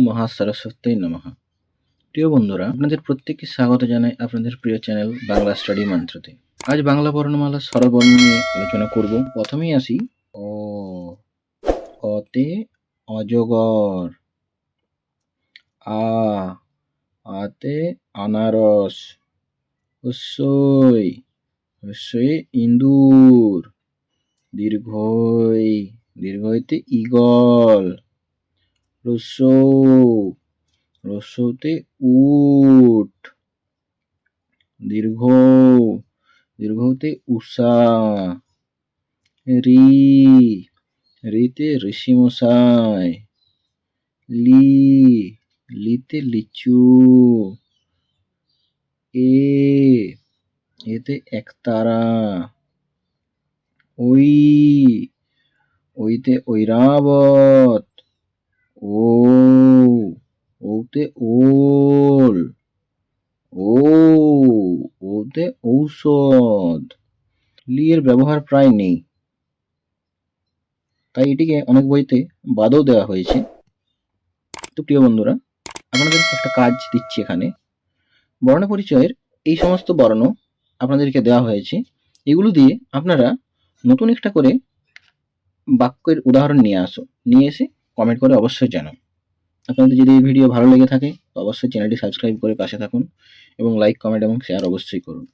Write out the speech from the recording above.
মহাসরস্বত্যৈ নমঃ। প্রিয় বন্ধুরা, আপনাদের প্রত্যেককে স্বাগত জানাই আপনাদের প্রিয় চ্যানেল বাংলা স্টাডি মন্ত্রতে। আজ বাংলা বর্ণমালার স্বরবর্ণ নিয়ে আলোচনা করব। প্রথমেই আসি অ, অতে অজগর, আ, আতে আনারস, হস্যই, হস্যই ইঁদুর, দীর্ঘই, দীর্ঘইতে ঈগল, রস্যৌ, রস্যৌতে উট, দীর্ঘৌ, দীর্ঘৌতে উষা, রি, রিতে ঋষিমশাই, লি, লিতে লিচু, এতে একতারা, ওই, ওইতে ঐরাবত, ও, ওতে ওল, ওতে ঔষধ। লি এর ব্যবহার প্রায় নেই, তাই এটিকে অনেক বইতে বাদও দেওয়া হয়েছে। তো প্রিয় বন্ধুরা, আপনাদের একটা কাজ দিচ্ছি এখানে। বর্ণ পরিচয়ের এই সমস্ত বর্ণ আপনাদেরকে দেওয়া হয়েছে, এগুলো দিয়ে আপনারা নতুন একটা করে বাক্যের উদাহরণ নিয়ে এসে কমেন্ট করে অবশ্যই জানান। আপনাদের যদি এই ভিডিও ভালো লেগে থাকে তো অবশ্যই চ্যানেলটি সাবস্ক্রাইব করে পাশে থাকুন এবং লাইক, কমেন্ট এবং শেয়ার অবশ্যই করুন।